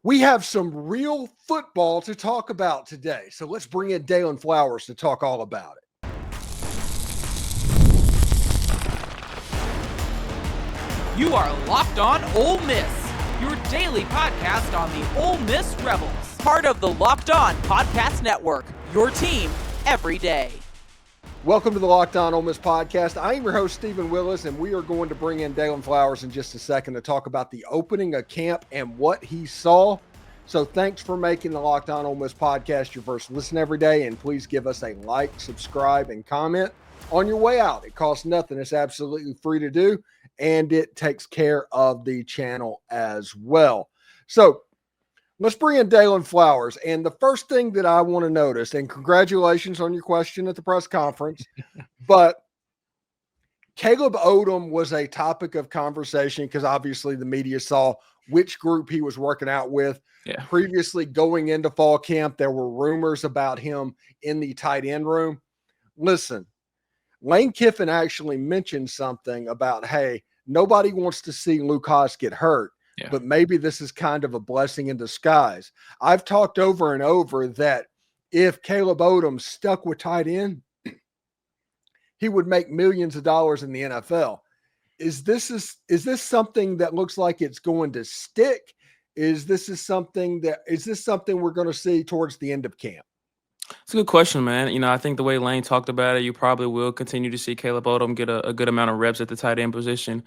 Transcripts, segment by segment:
We have some real football to talk about today, so let's bring in Daylan Flowers to talk all about it. You are Locked On Ole Miss, your daily podcast on the Ole Miss Rebels. Part of the Locked On Podcast Network, your team every day. Welcome to the Locked On Ole Miss podcast. I am your host, Steven Willis, and we are going to bring in Daylan Flowers in just a second to talk about the opening of camp and what he saw. So thanks for making the Locked On Ole Miss podcast your first listen every day, and please give us a like, subscribe, and comment on your way out. It costs nothing. It's absolutely free to do, and it takes care of the channel as well. So let's bring in Daylan Flowers. And the first thing that I want to notice, and congratulations on your question at the press conference, but Caleb Odom was a topic of conversation because obviously the media saw which group he was working out with. Yeah. Previously, going into fall camp, there were rumors about him in the tight end room. Listen, Lane Kiffin actually mentioned something about, hey, nobody wants to see Kutas get hurt. Yeah. But maybe this is kind of a blessing in disguise. I've talked over and over that if Caleb Odom stuck with tight end, he would make millions of dollars in the NFL. Is this something that looks like it's going to stick? Is this something we're going to see towards the end of camp? It's a good question, man. You know, I think the way Lane talked about it, you probably will continue to see Caleb Odom get a good amount of reps at the tight end position.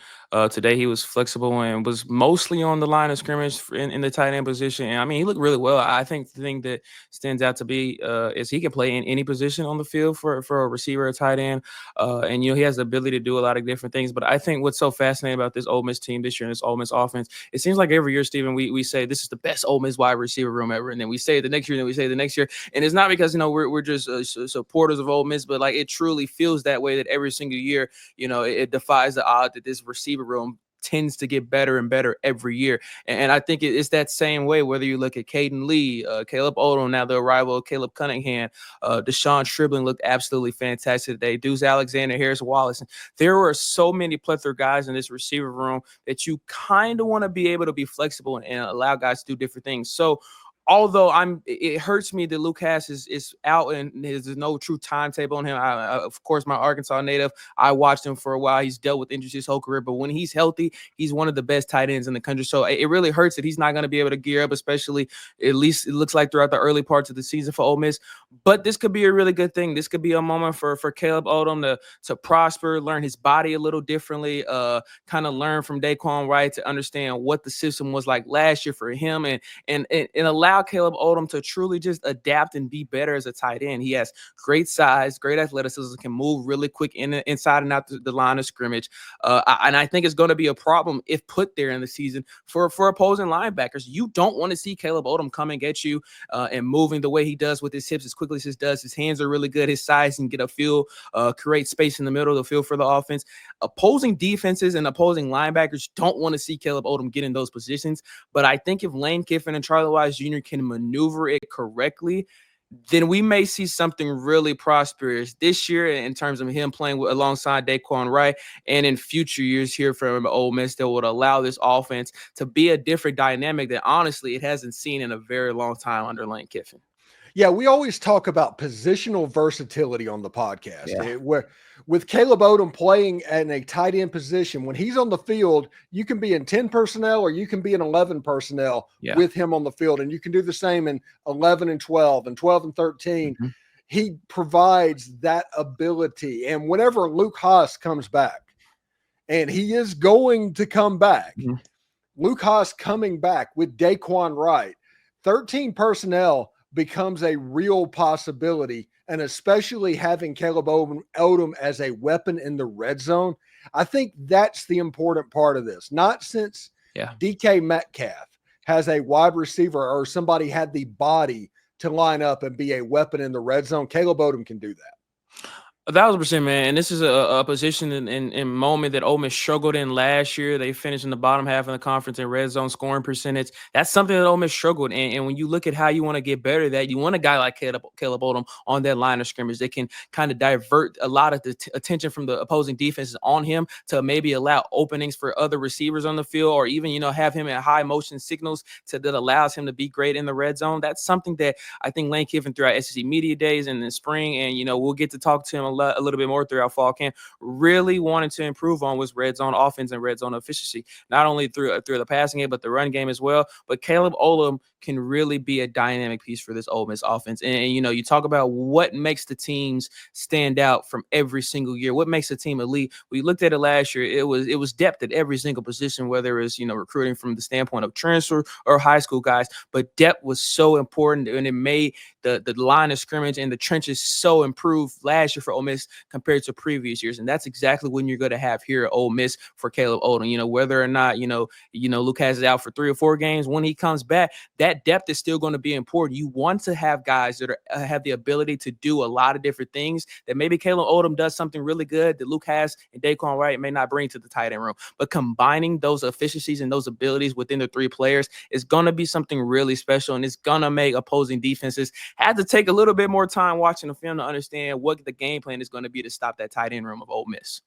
Today, he was flexible and was mostly on the line of scrimmage in the tight end position. And, I mean, he looked really well. I think the thing that stands out to be is he can play in any position on the field for a receiver or tight end. And, you know, he has the ability to do a lot of different things. But I think what's so fascinating about this Ole Miss team this year and this Ole Miss offense, it seems like every year, Steven, we say this is the best Ole Miss wide receiver room ever. And then we say it the next year, and then we say it the next year. And it's not because, you know, we're just supporters of Ole Miss, but like it truly feels that way that every single year, you know, it defies the odd that this receiver room tends to get better and better every year. And I think it's that same way, whether you look at Caden Lee, Caleb Odom, now the arrival of Caleb Cunningham, Deshaun Stribling looked absolutely fantastic today. Deuce Alexander, Harris Wallace. And there were so many plethora of guys in this receiver room that you kind of want to be able to be flexible and allow guys to do different things. So although it hurts me that Kutas is out and there's no true timetable on him. Of course, my Arkansas native, I watched him for a while. He's dealt with injuries his whole career, but when he's healthy, he's one of the best tight ends in the country. So it really hurts that he's not going to be able to gear up, especially at least it looks like throughout the early parts of the season for Ole Miss. But this could be a really good thing. This could be a moment for Caleb Odom to prosper, learn his body a little differently, kind of learn from Daquan Wright to understand what the system was like last year for him and allow Caleb Odom to truly just adapt and be better as a tight end. He has great size, great athleticism, can move really quick inside and out the line of scrimmage. And I think it's going to be a problem if put there in the season for opposing linebackers. You don't want to see Caleb Odom coming at you and moving the way he does with his hips as quickly as he does. His hands are really good. His size can get a feel, create space in the middle, the feel for the offense. Opposing defenses and opposing linebackers don't want to see Caleb Odom get in those positions. But I think if Lane Kiffin and Charlie Wise Jr. can maneuver it correctly, then we may see something really prosperous this year in terms of him playing alongside Daquan Wright, and in future years here from Ole Miss that would allow this offense to be a different dynamic that honestly it hasn't seen in a very long time under Lane Kiffin. Yeah, we always talk about positional versatility on the podcast. Yeah. Where with Caleb Odom playing in a tight end position, when he's on the field, you can be in 10 personnel or you can be in 11 personnel with him on the field. And you can do the same in 11 and 12 and 12 and 13. Mm-hmm. He provides that ability. And whenever Kutas comes back, and he is going to come back, Kutas coming back with Daquan Wright, 13 personnel becomes a real possibility, and especially having Caleb Odom as a weapon in the red zone. I think that's the important part of this. Not since DK Metcalf has a wide receiver or somebody had the body to line up and be a weapon in the red zone. Caleb Odom can do that. 1,000%, man. And this is a position in moment that Ole Miss struggled in last year. They finished in the bottom half of the conference in red zone scoring percentage. That's something that Ole Miss struggled. And when you look at how you want to get better at that, you want a guy like Caleb Odom on that line of scrimmage that can kind of divert a lot of the attention from the opposing defenses on him to maybe allow openings for other receivers on the field, or even, have him at high motion signals that allows him to be great in the red zone. That's something that I think Lane Kiffin throughout SEC Media Days and in the spring, and, we'll get to talk to him a little bit more throughout fall camp, really wanted to improve on was red zone offense and red zone efficiency, not only through the passing game, but the run game as well. But Caleb Odom can really be a dynamic piece for this Ole Miss offense. And you talk about what makes the teams stand out from every single year, what makes a team elite. We looked at it last year. It was depth at every single position, whether it's, recruiting from the standpoint of transfer or high school guys. But depth was so important, and it made the line of scrimmage and the trenches so improved last year for Ole Miss compared to previous years. And that's exactly what you're going to have here at Ole Miss for Caleb Odom. Whether or not, Luke has it out for 3 or 4 games, when he comes back, that depth is still going to be important. You want to have guys that have the ability to do a lot of different things that maybe Caleb Odom does something really good that Luke has and Daquan Wright may not bring to the tight end room. But combining those efficiencies and those abilities within the 3 players is going to be something really special, and it's going to make opposing defenses have to take a little bit more time watching the film to understand what the game plan is going to be to stop that tight end room of Ole Miss.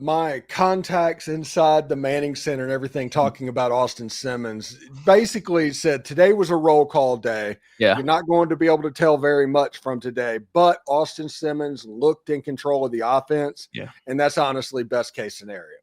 My contacts inside the Manning Center and everything talking about Austin Simmons basically said today was a roll call day. Yeah. You're not going to be able to tell very much from today, but Austin Simmons looked in control of the offense. Yeah. And that's honestly best case scenario.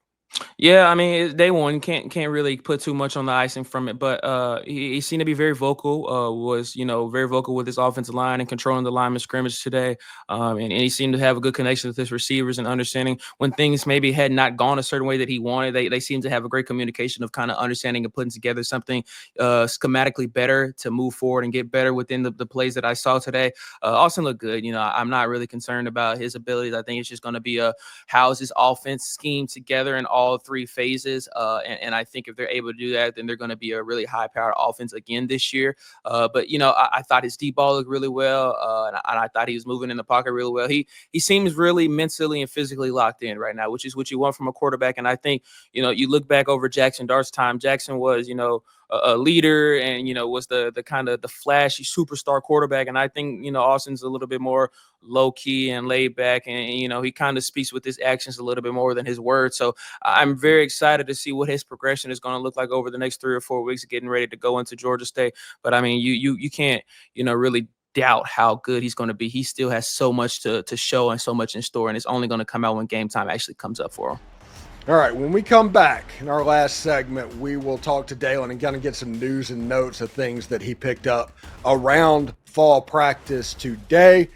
Yeah, I mean, day one can't really put too much on the icing from it, but he seemed to be very vocal. Was very vocal with his offensive line and controlling the line of scrimmage today. And he seemed to have a good connection with his receivers and understanding when things maybe had not gone a certain way that he wanted. They seem to have a great communication of kind of understanding and putting together something schematically better to move forward and get better within the plays that I saw today. Austin looked good. I'm not really concerned about his abilities. I think it's just going to be how's his offense scheme together and all 3 phases. And I think if they're able to do that, then they're going to be a really high-powered offense again this year. But I thought his deep ball looked really well, and I thought he was moving in the pocket really well. He seems really mentally and physically locked in right now, which is what you want from a quarterback. And I think, you look back over Jackson Dart's time, Jackson was, a leader and, was the kind of the flashy superstar quarterback. And I think, Austin's a little bit more low key and laid back, and he kind of speaks with his actions a little bit more than his words. So I'm very excited to see what his progression is going to look like over the next 3 or 4 weeks, getting ready to go into Georgia State. But I mean, you can't, really doubt how good he's going to be. He still has so much to show and so much in store, and it's only going to come out when game time actually comes up for him. All right, when we come back in our last segment, we will talk to Daylan and kind of get some news and notes of things that he picked up around fall practice today.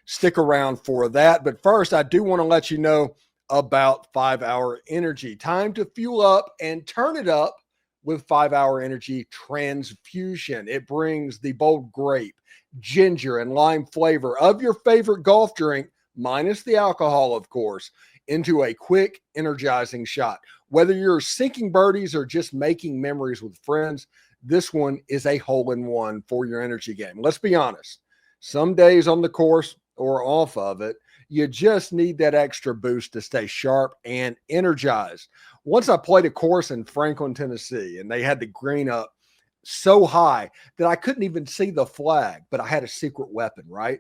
Stick around for that. But first, I do want to let you know about 5-Hour Energy. Time to fuel up and turn it up with 5-Hour Energy Transfusion. It brings the bold grape, ginger, and lime flavor of your favorite golf drink, minus the alcohol, of course, into a quick, energizing shot. Whether you're sinking birdies or just making memories with friends, this one is a hole-in-one for your energy game. Let's be honest. Some days on the course or off of it, you just need that extra boost to stay sharp and energized. Once I played a course in Franklin, Tennessee, and they had the green up so high that I couldn't even see the flag, but I had a secret weapon, right?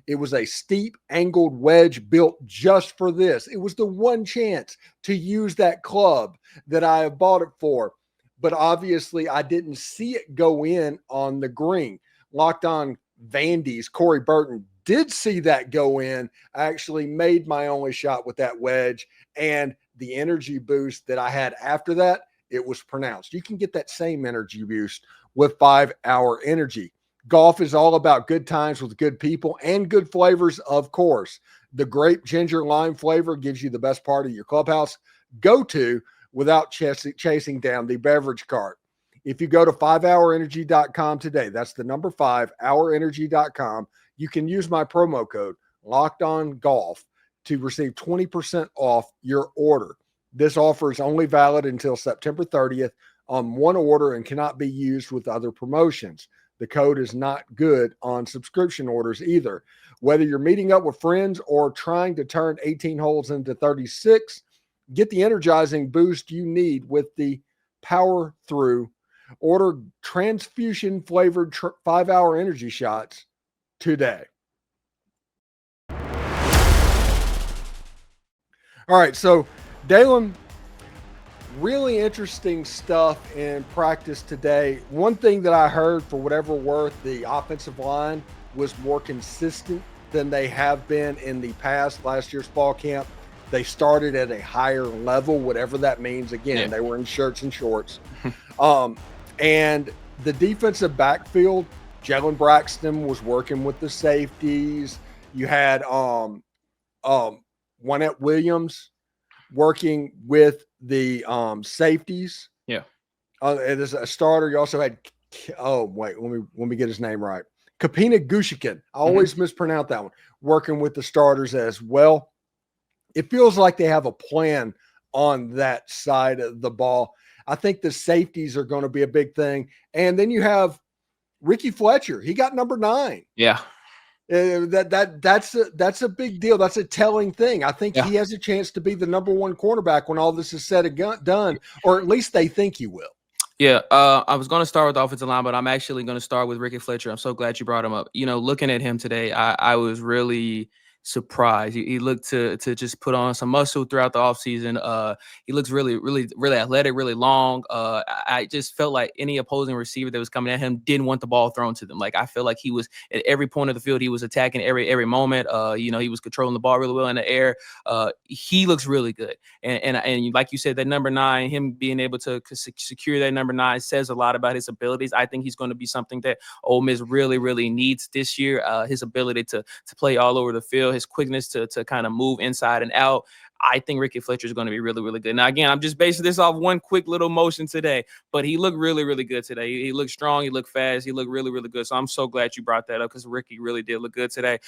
It was a steep angled wedge built just for this. It was the one chance to use that club that I have bought it for. But obviously I didn't see it go in on the green. Locked On Vandy's Corey Burton did see that go in. I actually made my only shot with that wedge, and the energy boost that I had after that, it was pronounced. You can get that same energy boost with 5-Hour Energy. Golf is all about good times with good people and good flavors, of course. The grape, ginger, lime flavor gives you the best part of your clubhouse go-to without chasing down the beverage cart. If you go to 5hourenergy.com today, that's the number 5hourenergy.com, you can use my promo code LOCKEDONGOLF to receive 20% off your order. This offer is only valid until September 30th on one order and cannot be used with other promotions. The code is not good on subscription orders either. Whether you're meeting up with friends or trying to turn 18 holes into 36, get the energizing boost you need with the Power Through. Order transfusion flavored 5-hour energy shots today. All right, so Daylan, really interesting stuff in practice today. One thing that I heard, for whatever worth, the offensive line was more consistent than they have been in the past. Last year's fall camp, they started at a higher level, whatever that means. Again, They were in shirts and shorts. And the defensive backfield, Jaylon Braxton was working with the safeties. You had Jayden Williams working with the safeties. Yeah. It is a starter. You also had let me get his name right. Kapina Gushikin. I always mispronounce that one. Working with the starters as well. It feels like they have a plan on that side of the ball. I think the safeties are going to be a big thing. And then you have Ricky Fletcher. He got number 9. Yeah. That's a big deal. That's a telling thing. I think he has a chance to be the number 1 cornerback when all this is said and done, or at least they think he will. Yeah, I was going to start with the offensive line, but I'm actually going to start with Ricky Fletcher. I'm so glad you brought him up. Looking at him today, I was really surprised. He looked to just put on some muscle throughout the offseason. He looks really, really, really athletic, really long. I just felt like any opposing receiver that was coming at him didn't want the ball thrown to them. Like, I feel like he was at every point of the field. He was attacking every moment. He was controlling the ball really well in the air. He looks really good. And like you said, that number 9, him being able to secure that number 9 says a lot about his abilities. I think he's going to be something that Ole Miss really, really needs this year. His ability to play all over the field, his quickness to kind of move inside and out. I think Ricky Fletcher is going to be really, really good. Now, again, I'm just basing this off one quick little motion today, but he looked really, really good today. He looked strong. He looked fast. He looked really, really good. So I'm so glad you brought that up because Ricky really did look good today.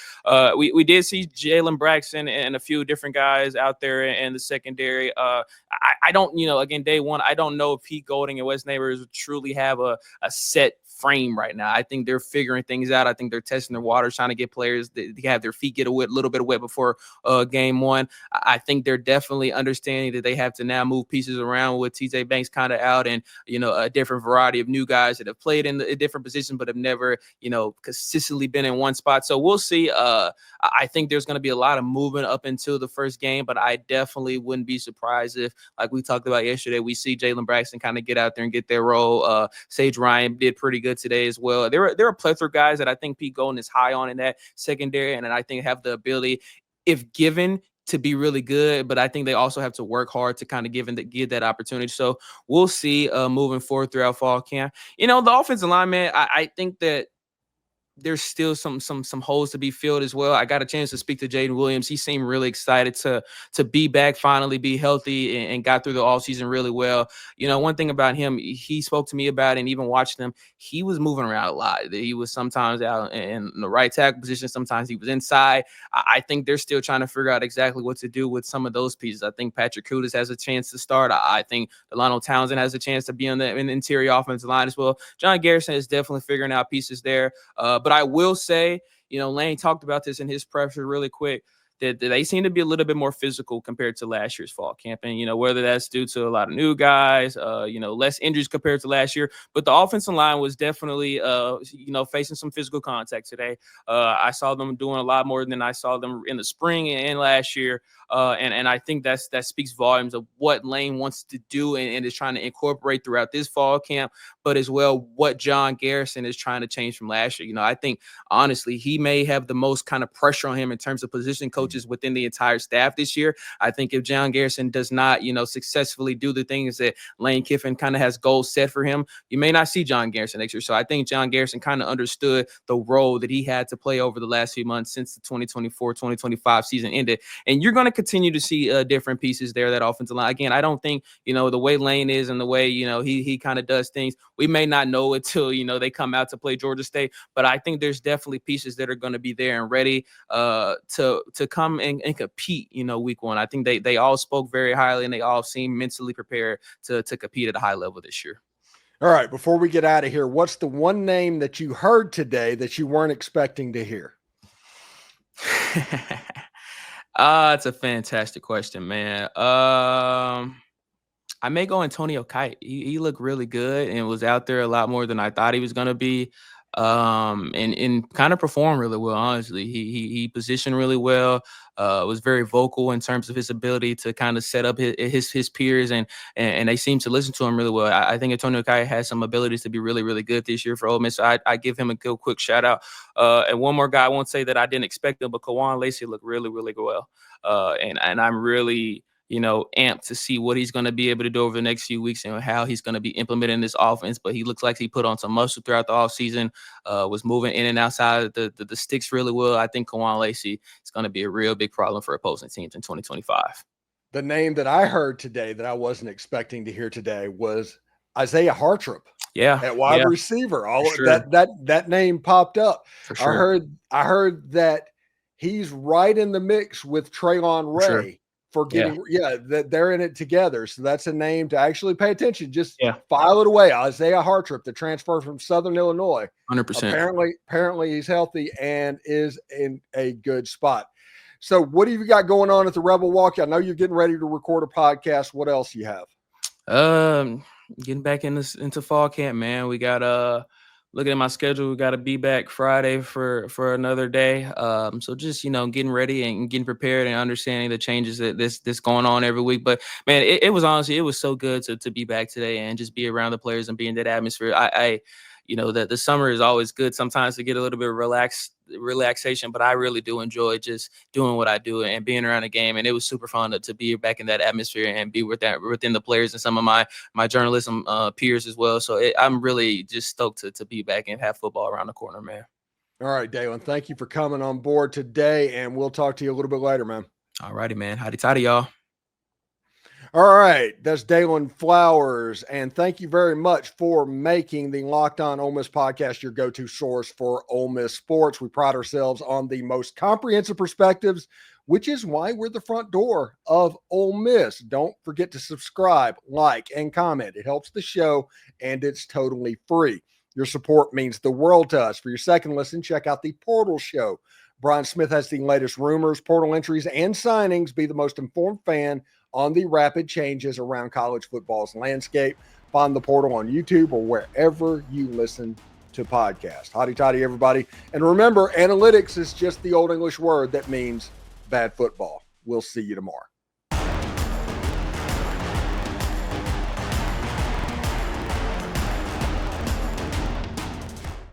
We did see Jaylon Braxton and a few different guys out there in the secondary. I don't, again, day one, I don't know if Pete Golding and Wes Neighbors truly have a set frame right now. I think they're figuring things out. I think they're testing their waters, trying to get players that have their feet get a little bit wet before game one. I think they're definitely understanding that they have to now move pieces around with TJ Banks kind of out and, a different variety of new guys that have played in a different position but have never, consistently been in one spot. So we'll see. I think there's going to be a lot of movement up until the first game, but I definitely wouldn't be surprised if, like we talked about yesterday, we see Jaylon Braxton kind of get out there and get their role. Sage Ryan did pretty good today as well. There are a plethora of guys that I think Pete Golden is high on in that secondary, and I think have the ability, if given, to be really good, but I think they also have to work hard to kind of give that opportunity. So we'll see moving forward throughout fall camp. The offensive line, man, I think that there's still some holes to be filled as well. I got a chance to speak to Jayden Williams. He seemed really excited to be back, finally be healthy, and got through the offseason really well. One thing about him, he spoke to me about it, and even watched him, he was moving around a lot. He was sometimes out in the right tackle position. Sometimes he was inside. I think they're still trying to figure out exactly what to do with some of those pieces. I think Patrick Kutas has a chance to start. I think Delano Townsend has a chance to be in the interior offensive line as well. John Garrison is definitely figuring out pieces there. But I will say, Lane talked about this in his pressure really quick, that they seem to be a little bit more physical compared to last year's fall camp. And, whether that's due to a lot of new guys, less injuries compared to last year. But the offensive line was definitely, facing some physical contact today. I saw them doing a lot more than I saw them in the spring and last year. And I think that speaks volumes of what Lane wants to do and is trying to incorporate throughout this fall camp, but as well what John Garrison is trying to change from last year. I think, honestly, he may have the most kind of pressure on him in terms of position coaches within the entire staff this year. I think if John Garrison does not, successfully do the things that Lane Kiffin kind of has goals set for him, you may not see John Garrison next year. So I think John Garrison kind of understood the role that he had to play over the last few months since the 2024-2025 season ended. And you're going to continue to see different pieces there, that offensive line. Again, I don't think, the way Lane is and the way, he kind of does things, we may not know it till, they come out to play Georgia State. But I think there's definitely pieces that are going to be there and ready to come and compete, week one. I think they all spoke very highly and they all seem mentally prepared to compete at a high level this year. All right, before we get out of here, what's the one name that you heard today that you weren't expecting to hear? It's a fantastic question, man. I may go Antonio Kite. He looked really good and was out there a lot more than I thought he was going to be. And kind of performed really well. Honestly, he positioned really well. Was very vocal in terms of his ability to kind of set up his peers, and they seem to listen to him really well. I think Antonio Kai has some abilities to be really, really good this year for Ole Miss. So I give him a good quick shout out. And one more guy, I won't say that I didn't expect him, but Kawan Lacey looked really, really well. And I'm really amped to see what he's going to be able to do over the next few weeks and how he's going to be implementing this offense. But he looks like he put on some muscle throughout the offseason, was moving in and outside the sticks really well. I think Kawan Lacey is going to be a real big problem for opposing teams in 2025. The name that I heard today that I wasn't expecting to hear today was Izaiah Hartrup. Yeah, at wide receiver. Sure. That name popped up. For sure. I heard that he's right in the mix with Traylon Ray. Sure. For getting, that they're in it together. So that's a name to actually pay attention. Just file it away. Izaiah Hartrup, the transfer from Southern Illinois. 100%. Apparently he's healthy and is in a good spot. So what have you got going on at the Rebel Walk? I know you're getting ready to record a podcast. What else you have? Getting back into fall camp, man. We got looking at my schedule, we got to be back Friday for another day. So just, getting ready and getting prepared and understanding the changes that this going on every week. But man, it was honestly, it was so good to be back today and just be around the players and be in that atmosphere. That the summer is always good sometimes to get a little bit of relaxation, but I really do enjoy just doing what I do and being around the game. And it was super fun to be back in that atmosphere and be within the players and some of my journalism peers as well. So I'm really just stoked to be back and have football around the corner, man. All right, Daylan, thank you for coming on board today, and we'll talk to you a little bit later, man. All righty, man. Howdy toddy, y'all. All right, that's Daylan Flowers, and thank you very much for making the Locked On Ole Miss podcast your go-to source for Ole Miss sports. We pride ourselves on the most comprehensive perspectives, which is why we're the front door of Ole Miss. Don't forget to subscribe, like, and comment. It helps the show, and it's totally free. Your support means the world to us. For your second listen, check out the Portal Show. Brian Smith has the latest rumors, portal entries, and signings. Be the most informed fan on the rapid changes around college football's landscape. Find the Portal on YouTube or wherever you listen to podcasts. Hotty toddy, everybody. And remember, analytics is just the old English word that means bad football. We'll see you tomorrow.